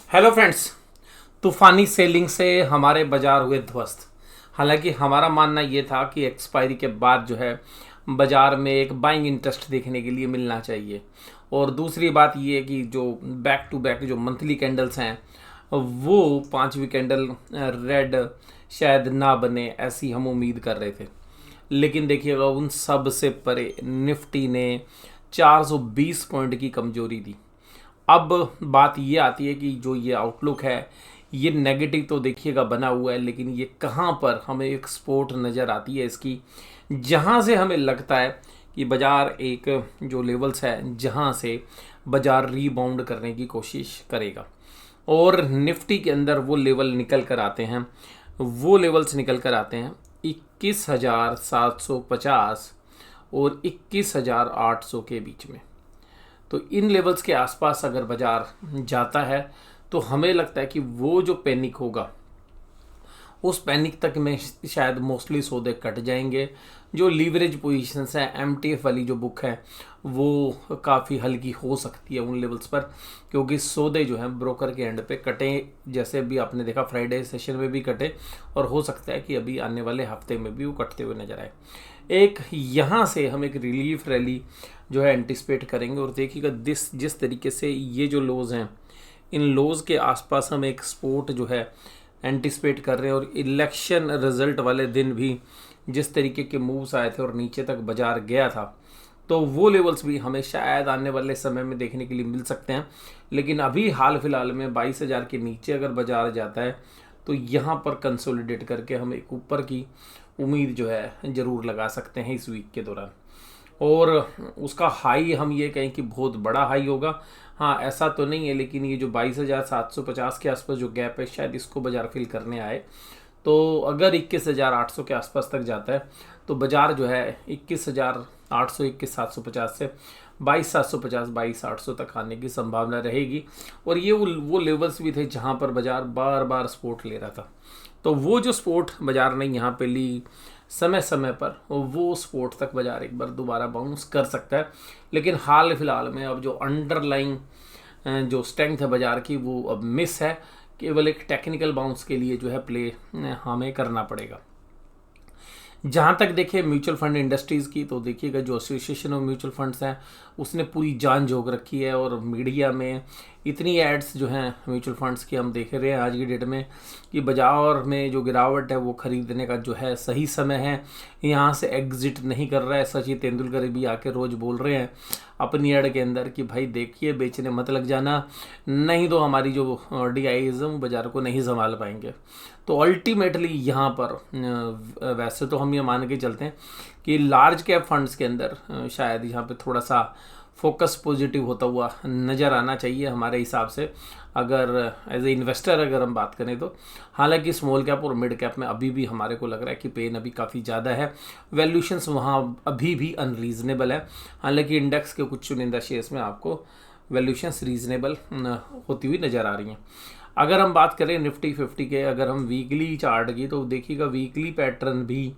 Hello friends. तूफानी selling से हमारे बाजार हुए ध्वस्त। हालांकि हमारा मानना ये था कि एक्सपायरी के बाद जो है बाजार में एक बाइंग इंटरेस्ट देखने के लिए मिलना चाहिए। और दूसरी बात ये कि जो बैक टू बैक जो मंथली कैंडल्स हैं वो पांचवी कैंडल रेड शायद ना बने, ऐसी हम उम्मीद कर रहे थे। लेकिन देखिएगा उन सब से परे निफ्टी ने 420 पॉइंट की कमजोरी दी। अब बात ये आती है कि जो ये आउटलुक है ये नेगेटिव तो देखिएगा बना हुआ है, लेकिन ये कहाँ पर हमें एक सपोर्ट नज़र आती है इसकी, जहाँ से हमें लगता है कि बाज़ार एक जो लेवल्स है जहाँ से बाज़ार रीबाउंड करने की कोशिश करेगा। और निफ्टी के अंदर वो लेवल निकल कर आते हैं, वो लेवल्स निकल कर आते हैं 21,750 और 21,800 के बीच में। तो इन लेवल्स के आसपास अगर बाजार जाता है तो हमें लगता है कि वो जो पैनिक होगा उस पैनिक तक में शायद मोस्टली सौदे कट जाएंगे। जो लीवरेज पोजीशंस है एमटीएफ वाली जो बुक है वो काफ़ी हल्की हो सकती है उन लेवल्स पर, क्योंकि सौदे जो हैं ब्रोकर के एंड पे कटे, जैसे अभी आपने देखा फ्राइडे सेशन में भी कटे और हो सकता है कि अभी आने वाले हफ्ते में भी वो कटते हुए नजर आए। एक यहाँ से हम एक रिलीफ रैली जो है एंटिसिपेट करेंगे। और देखिएगा जिस तरीके से ये जो लोज हैं इन लोज के आसपास हम एक सपोर्ट जो है एंटिसिपेट कर रहे हैं। और इलेक्शन रिजल्ट वाले दिन भी जिस तरीके के मूव्स आए थे और नीचे तक बाजार गया था, तो वो लेवल्स भी हमें शायद आने वाले समय में देखने के लिए मिल सकते हैं। लेकिन अभी हाल फिलहाल में 22,000 के नीचे अगर बाजार जाता है तो यहाँ पर कंसोलिडेट करके हम एक ऊपर की उम्मीद जो है ज़रूर लगा सकते हैं इस वीक के दौरान। और उसका हाई हम ये कहें कि बहुत बड़ा हाई होगा, हाँ ऐसा तो नहीं है, लेकिन ये जो 22,750 के आसपास जो गैप है शायद इसको बाजार फिल करने आए। तो अगर 21,800 के आसपास तक जाता है तो बाजार जो है 21,800 21,750 से 22,750 22,800 तक आने की संभावना रहेगी। और ये वो लेवल्स भी थे जहाँ पर बाजार बार बार सपोर्ट ले रहा था। तो वो जो सपोर्ट बाजार ने यहाँ पे ली समय समय पर, वो सपोर्ट तक बाजार एक बार दोबारा बाउंस कर सकता है। लेकिन हाल फिलहाल में अब जो अंडरलाइंग जो स्ट्रेंथ है बाजार की वो अब मिस है। केवल एक टेक्निकल बाउंस के लिए जो है प्ले हमें करना पड़ेगा। जहाँ तक देखिए म्यूचुअल फंड इंडस्ट्रीज़ की, तो देखिएगा जो एसोसिएशन ऑफ म्यूचुअल फंड्स हैं उसने पूरी जान झोंक रखी है। और मीडिया में इतनी एड्स जो हैं म्यूचुअल फंड्स की हम देख रहे हैं आज की डेट में कि बाजार में जो गिरावट है वो खरीदने का जो है सही समय है, यहाँ से एग्जिट नहीं कर रहा है। सचिन तेंदुलकर भी आके रोज़ बोल रहे हैं अपनी एड के अंदर कि भाई देखिए बेचने मत लग जाना, नहीं तो हमारी जो डीआईज है बाजार को नहीं संभाल पाएंगे। तो अल्टीमेटली यहाँ पर वैसे तो हम ये मान के चलते हैं कि लार्ज कैप फंड्स के अंदर शायद यहाँ पे थोड़ा सा फोकस पॉजिटिव होता हुआ नज़र आना चाहिए हमारे हिसाब से, अगर एज ए इन्वेस्टर अगर हम बात करें तो। हालांकि स्मॉल कैप और मिड कैप में अभी भी हमारे को लग रहा है कि पेन अभी काफ़ी ज़्यादा है, वैल्यूशंस वहाँ अभी भी अनरीजनेबल है। हालांकि इंडेक्स के कुछ चुनिंदा शेयर्स में आपको वैल्यूशंस रीजनेबल होती हुई नज़र आ रही हैं। अगर हम बात करें निफ्टी 50 के, अगर हम वीकली चार्ट की, तो देखिएगा वीकली पैटर्न भी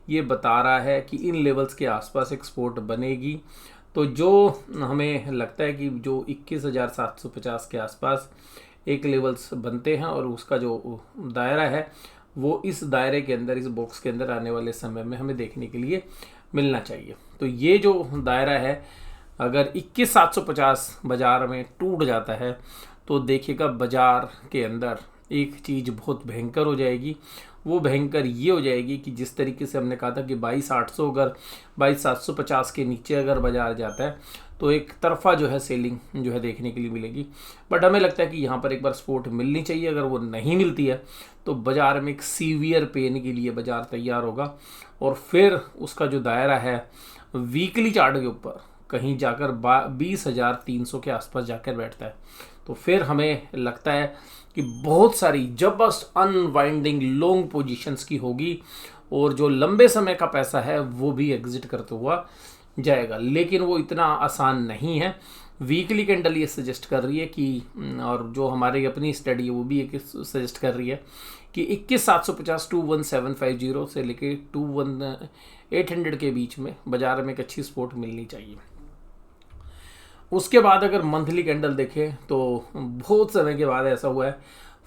ये बता रहा है कि इन लेवल्स के आसपास एक सपोर्ट बनेगी। तो जो हमें लगता है कि जो 21,750 के आसपास एक लेवल्स बनते हैं और उसका जो दायरा है वो इस दायरे के अंदर, इस बॉक्स के अंदर आने वाले समय में हमें देखने के लिए मिलना चाहिए। तो ये जो दायरा है अगर 21,750 बाजार में टूट जाता है तो देखिएगा बाजार के अंदर एक चीज़ बहुत भयंकर हो जाएगी। वो भयंकर ये हो जाएगी कि जिस तरीके से हमने कहा था कि 22,800 अगर 22,750 के नीचे अगर बाजार जाता है तो एक तरफा जो है सेलिंग जो है देखने के लिए मिलेगी। बट हमें लगता है कि यहाँ पर एक बार सपोर्ट मिलनी चाहिए। अगर वो नहीं मिलती है तो बाजार में एक सीवियर पेन के लिए बाजार तैयार होगा और फिर उसका जो दायरा है वीकली चार्ट के ऊपर कहीं जाकर 20,300 के आसपास जाकर बैठता है। तो फिर हमें लगता है कि बहुत सारी जबरदस्त अनवाइंडिंग लॉन्ग पोजीशंस की होगी और जो लंबे समय का पैसा है वो भी एग्जिट करते हुआ जाएगा। लेकिन वो इतना आसान नहीं है। वीकली कैंडल ये सजेस्ट कर रही है कि, और जो हमारी अपनी स्टडी है वो भी एक सजेस्ट कर रही है कि 21,750 21,750 से लेके 21,800 के बीच में बाजार में एक अच्छी सपोर्ट मिलनी चाहिए। उसके बाद अगर मंथली कैंडल देखें तो बहुत समय के बाद ऐसा हुआ है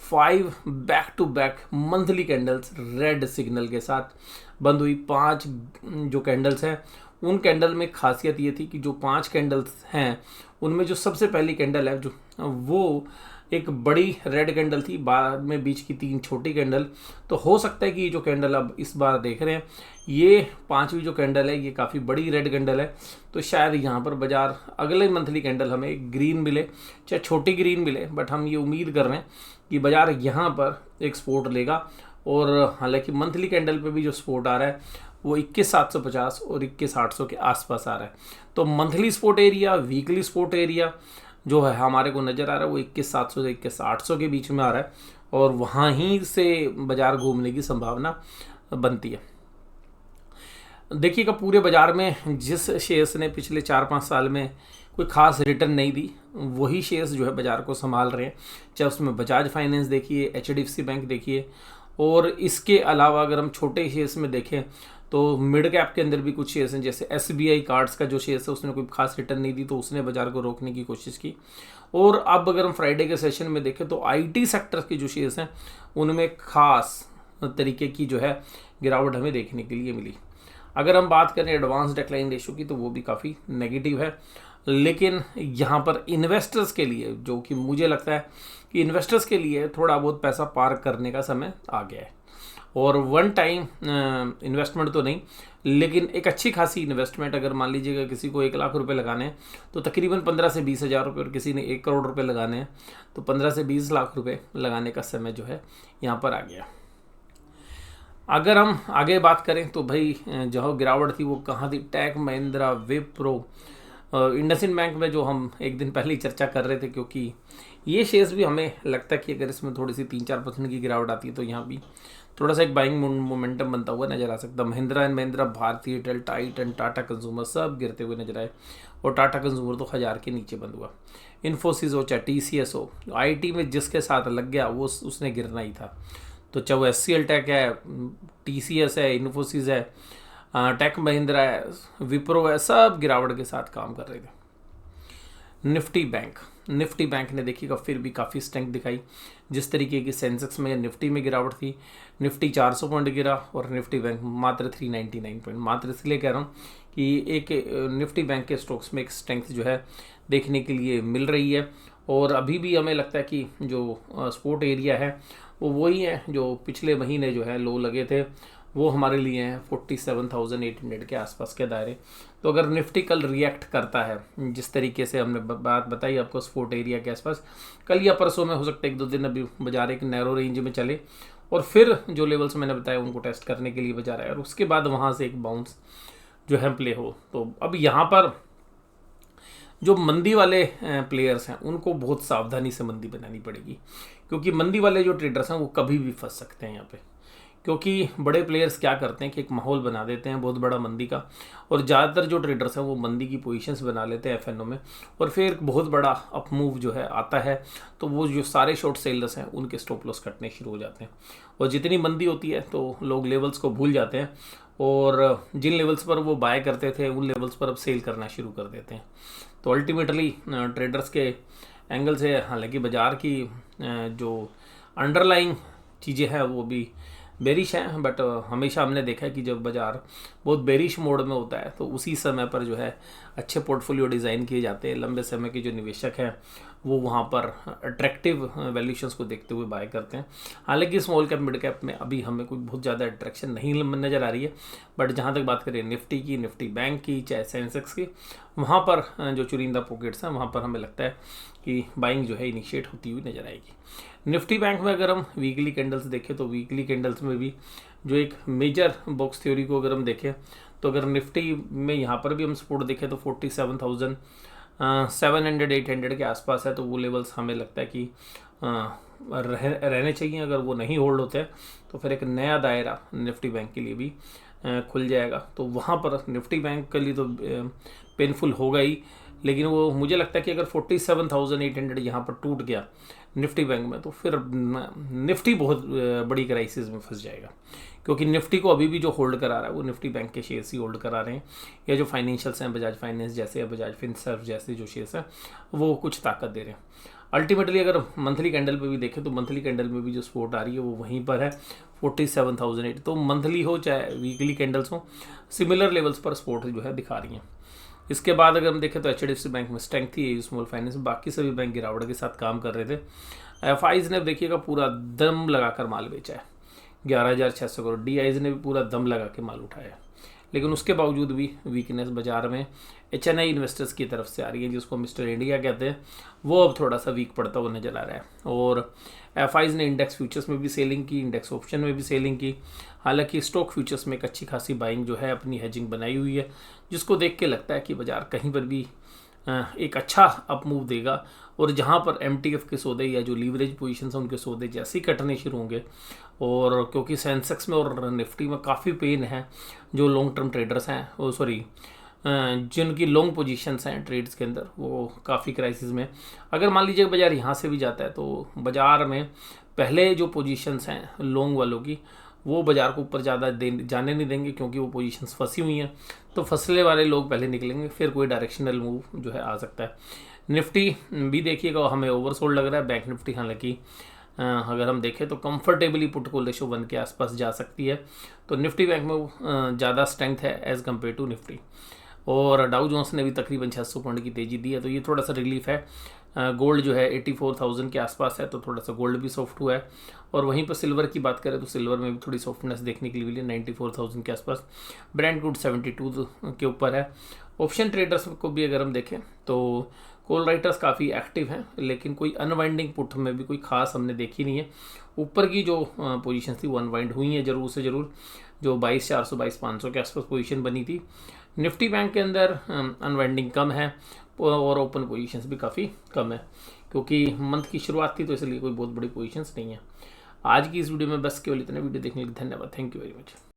5 back to back monthly candles red signal के साथ बंद हुई। 5 जो कैंडल्स हैं उन कैंडल में खासियत ये थी कि जो 5 कैंडल्स हैं उनमें जो सबसे पहली कैंडल है जो वो एक बड़ी रेड कैंडल थी, बाद में बीच की 3 छोटी कैंडल। तो हो सकता है कि ये जो कैंडल अब इस बार देख रहे हैं ये 5वीं जो कैंडल है ये काफ़ी बड़ी रेड कैंडल है। तो शायद यहाँ पर बाजार अगले मंथली कैंडल हमें एक ग्रीन मिले, चाहे छोटी ग्रीन मिले, बट हम ये उम्मीद कर रहे हैं कि बाजार यहाँ पर एक सपोर्ट लेगा। और हालांकि मंथली कैंडल पे भी जो सपोर्ट आ रहा है वो 21,750 और 21,800 के आसपास आ रहा है। तो monthly support area, weekly support area जो है हमारे को नज़र आ रहा है वो 21,700 से 21,800 के बीच में आ रहा है और वहाँ ही से बाजार घूमने की संभावना बनती है। देखिएगा पूरे बाजार में जिस शेयर्स ने पिछले 4-5 साल में कोई खास रिटर्न नहीं दी वही शेयर्स जो है बाजार को संभाल रहे हैं, चाहे उसमें बजाज फाइनेंस देखिए, HDFC बैंक देखिए। और इसके अलावा अगर हम छोटे शेयर्स में देखें तो मिड कैप के अंदर भी कुछ शेयर्स हैं, जैसे SBI कार्ड्स का जो शेयर्स है उसने कोई खास रिटर्न नहीं दी तो उसने बाजार को रोकने की कोशिश की। और अब अगर हम फ्राइडे के सेशन में देखें तो IT सेक्टर के जो शेयर्स हैं उनमें खास तरीके की जो है गिरावट हमें देखने के लिए मिली। अगर हम बात करें एडवांस डिक्लाइन रेशियो की तो वो भी काफ़ी नेगेटिव है। लेकिन यहाँ पर इन्वेस्टर्स के लिए, जो कि मुझे लगता है कि इन्वेस्टर्स के लिए थोड़ा बहुत पैसा पार्क करने का समय आ गया है। और वन टाइम इन्वेस्टमेंट तो नहीं, लेकिन एक अच्छी खासी इन्वेस्टमेंट अगर मान लीजिएगा किसी को 1 लाख रुपए लगाने हैं तो तकरीबन 15 से 20 हज़ार रुपये, और किसी ने 1 करोड़ रुपए लगाने हैं तो 15 से 20 लाख रुपए लगाने का समय जो है यहाँ पर आ गया। अगर हम आगे बात करें तो भाई जो गिरावट थी वो कहाँ थी, टेक महिंद्रा, विप्रो, इंडसइंड बैंक में जो हम एक दिन पहले ही चर्चा कर रहे थे, क्योंकि ये शेयर्स भी हमें लगता है कि अगर इसमें थोड़ी सी 3-4% की गिरावट आती है तो यहाँ भी थोड़ा सा एक बाइंग मोमेंटम बनता हुआ नजर आ सकता है। महिंद्रा एंड महिंद्रा, भारती एयरटेल, टाइटन, टाटा कंज्यूमर सब गिरते हुए नजर आए और टाटा कंज्यूमर तो 1000 के नीचे बंद हुआ। इन्फोसिस हो चाहे TCS हो, IT में जिसके साथ लग गया वो उसने गिरना ही था। तो चाहे वो SCL टेक है, TCS है, इन्फोसिस है, टेक महिंद्रा है, विप्रो है, सब गिरावट के साथ काम कर रहे थे। निफ्टी बैंक ने देखिएगा फिर भी काफ़ी स्ट्रेंथ दिखाई। जिस तरीके की सेंसेक्स में निफ्टी में गिरावट थी, निफ्टी 400 पॉइंट गिरा और निफ्टी बैंक मात्र 399 पॉइंट। मात्र इसलिए कह रहा हूँ कि एक निफ्टी बैंक के स्टॉक्स में एक स्ट्रेंथ जो है देखने के लिए मिल रही है। और अभी भी हमें लगता है कि जो सपोर्ट एरिया है वो वही है जो पिछले महीने जो है लो लगे थे, वो हमारे लिए हैं 47,800 के आसपास के दायरे। तो अगर निफ्टी कल रिएक्ट करता है जिस तरीके से हमने बात बताई आपको सपोर्ट एरिया के आसपास, कल या परसों में हो सकता है 1-2 दिन अभी बाजार एक नैरो रेंज में चले और फिर जो लेवल्स मैंने बताया उनको टेस्ट करने के लिए बाजार आए और उसके बाद वहाँ से एक बाउंस जो है प्ले हो। तो अब यहाँ पर जो मंदी वाले प्लेयर्स हैं उनको बहुत सावधानी से मंदी बनानी पड़ेगी, क्योंकि मंदी वाले जो ट्रेडर्स हैं वो कभी भी फंस सकते हैं यहाँ पे। क्योंकि बड़े प्लेयर्स क्या करते हैं कि एक माहौल बना देते हैं बहुत बड़ा मंदी का, और ज़्यादातर जो ट्रेडर्स हैं वो मंदी की पोजीशंस बना लेते हैं FNO में, और फिर बहुत बड़ा अप मूव जो है आता है तो वो जो सारे शॉर्ट सेलर्स हैं उनके स्टॉप लॉस कटने शुरू हो जाते हैं। और जितनी मंदी होती है तो लोग लेवल्स को भूल जाते हैं और जिन लेवल्स पर वो बाय करते थे उन लेवल्स पर अब सेल करना शुरू कर देते हैं। तो अल्टीमेटली ट्रेडर्स के एंगल से हालांकि बाज़ार की जो अंडरलाइंग चीज़ें हैं वो भी बेरिश है, बट हमेशा हमने देखा है कि जब बाज़ार बहुत बेरिश मोड में होता है तो उसी समय पर जो है अच्छे पोर्टफोलियो डिज़ाइन किए जाते हैं। लंबे समय के जो निवेशक हैं वो वहाँ पर अट्रैक्टिव वैल्यूशंस को देखते हुए बाय करते हैं। हालांकि स्मॉल कैप मिड कैप में अभी हमें कोई बहुत ज़्यादा अट्रैक्शन नहीं नज़र आ रही है, बट जहाँ तक बात करें निफ्टी की, निफ्टी बैंक की, चाहे सेंसेक्स की, वहाँ पर जो चुनिंदा पॉकेट्स हैं वहाँ पर हमें लगता है कि बाइंग जो है इनिशिएट होती हुई नज़र आएगी। निफ्टी बैंक में अगर हम वीकली कैंडल्स देखें तो वीकली कैंडल्स में भी जो एक मेजर बॉक्स थ्योरी को अगर हम देखें तो अगर निफ्टी में यहाँ पर भी हम सपोर्ट देखें तो 47,700-800 के आसपास है, तो वो लेवल्स हमें लगता है कि रहने चाहिए। अगर वो नहीं होल्ड होते हैं तो फिर एक नया दायरा निफ्टी बैंक के लिए भी खुल जाएगा। तो वहाँ पर निफ्टी बैंक के लिए तो पेनफुल होगा ही, लेकिन वो मुझे लगता है कि अगर 47,800 यहाँ पर टूट गया निफ्टी बैंक में, तो फिर निफ्टी बहुत बड़ी क्राइसिस में फंस जाएगा, क्योंकि निफ्टी को अभी भी जो होल्ड करा रहा है वो निफ्टी बैंक के शेयर्स ही होल्ड करा रहे हैं, या जो फाइनेंशियल्स हैं, बजाज फाइनेंस जैसे या बजाज फिनसर्व जैसे जो शेयर्स हैं वो कुछ ताकत दे रहे हैं। अल्टीमेटली अगर मंथली कैंडल पे भी देखें तो मंथली कैंडल में भी जो सपोर्ट आ रही है वो वहीं पर है 47,008। तो मंथली हो चाहे वीकली कैंडल्स हो, सिमिलर लेवल्स पर सपोर्ट जो है दिखा रही हैं। इसके बाद अगर हम देखें तो HDFC बैंक में स्ट्रेंथ थी, AU स्मॉल फाइनेंस, बाकी सभी बैंक गिरावट के साथ काम कर रहे थे। FIs ने देखिएगा पूरा दम लगाकर माल बेचा है, 11,600 करोड़। DIs ने भी पूरा दम लगा के माल उठाया है, लेकिन उसके बावजूद भी वीकनेस बाजार में HNI इन्वेस्टर्स की तरफ से आ रही है, जिसको मिस्टर इंडिया कहते हैं, वो अब थोड़ा सा वीक पड़ता हुआ नजर आ रहा है। और FIs ने इंडेक्स फ्यूचर्स में भी सेलिंग की, इंडेक्स ऑप्शन में भी सेलिंग की। हालांकि स्टॉक फ्यूचर्स में एक अच्छी खासी बाइंग जो है अपनी हेजिंग बनाई हुई है, जिसको देख के लगता है कि बाजार कहीं पर भी एक अच्छा अप मूव देगा। और जहां पर MTF के सौदे या जो लीवरेज पोजीशन है उनके सौदे जैसे ही कटने शुरू होंगे, और क्योंकि सेंसेक्स में और निफ्टी में काफ़ी पेन है, जो लॉन्ग टर्म ट्रेडर्स हैं, वो सॉरी जिनकी लॉन्ग पोजीशंस हैं ट्रेड्स के अंदर, वो काफ़ी क्राइसिस में। अगर मान लीजिए बाजार यहाँ से भी जाता है तो बाजार में पहले जो पोजीशंस हैं लॉन्ग वालों की, वो बाजार को ऊपर ज़्यादा जाने नहीं देंगे, क्योंकि वो पोजीशंस फंसी हुई हैं। तो फंसले वाले लोग पहले निकलेंगे, फिर कोई डायरेक्शनल मूव जो है आ सकता है। निफ्टी भी देखिएगा हमें ओवरसोल्ड लग रहा है। बैंक निफ्टी हालांकि अगर हम देखें तो कंफर्टेबली पुट कॉल रेशो 1 के आसपास जा सकती है। तो निफ्टी बैंक में ज़्यादा स्ट्रेंथ है एज़ कम्पेयर टू निफ्टी। और डाउ जोन्स ने भी तकरीबन 600 पॉइंट की तेज़ी दी है, तो ये थोड़ा सा रिलीफ है। गोल्ड जो है 84,000 के आसपास है, तो थोड़ा सा गोल्ड भी सॉफ्ट हुआ है। और वहीं पर सिल्वर की बात करें तो सिल्वर में भी थोड़ी सॉफ्टनेस देखने के लिए मिली, 94,000 के आसपास। ब्रेंट क्रूड 72 के ऊपर है। ऑप्शन ट्रेडर्स को भी अगर हम देखें तो कॉल राइटर्स काफ़ी एक्टिव हैं, लेकिन कोई अनवाइंडिंग पुट में भी कोई खास हमने देखी नहीं है। ऊपर की जो पोजीशन थी वो अनवाइंड हुई है ज़रूर से ज़रूर, जो 22,400 22,500 के आसपास पोजीशन बनी थी। निफ्टी बैंक के अंदर अनवाइंडिंग कम है और ओपन पोजीशंस भी काफ़ी कम है, क्योंकि मंथ की शुरुआत थी, तो इसलिए कोई बहुत बड़ी पोजीशंस नहीं है। आज की इस वीडियो में बस केवल इतना। वीडियो देखने के लिए धन्यवाद। Thank you very much.